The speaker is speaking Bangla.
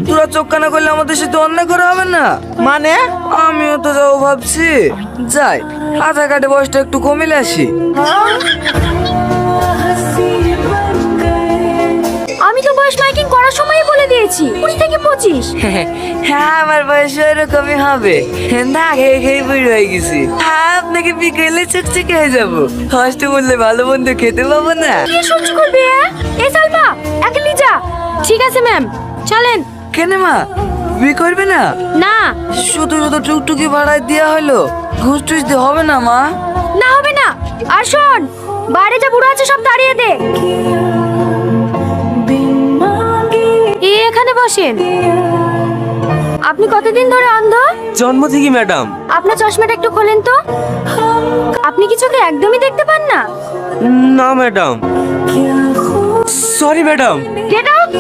তোরা চোখ কানা করলে আমাদের সাথে অন্যায় করা হবে না? মানে? আমিও তো যাবো ভাবছি। যাই, আধার কার্ডে বয়সটা একটু কমিলে আসি। আমি তো বয়স মাইকিং করার সময়ই বলে দিয়েছি 20 থেকে 25। হ্যাঁ, আমার বয়স এরকমই হবে। না খেয়ে খেয়ে বুড়ি হয়ে গেছি। হ্যাঁ, আপনাকে বিকেলে চকচকে হয়ে যাবো। কষ্ট বললে ভালো মন্দ খেতে পাবো না। কি সহ্য করবে? এ সালমা একে নিয়ে যা। ঠিক আছে ম্যাম, চলেন। কেন মা, বিয়ে করবে না? না শুধু শুধু টুকটুকি ভাড়ায় দেওয়া হলো, ঘুষ টুস দিয়ে হবে না মা? না হবে না। আর শোন, বাইরে যা বুড়ো আছে সব তাড়িয়ে দে। এখানে বসেন। আপনি কতদিন ধরে অন্ধ? জন্ম থেকে ম্যাডাম। আপনার চশমাটা একটু খোলেন তো। আপনি কি চোখে একদমই দেখতে পান না? না madam, sorry madam. Get out.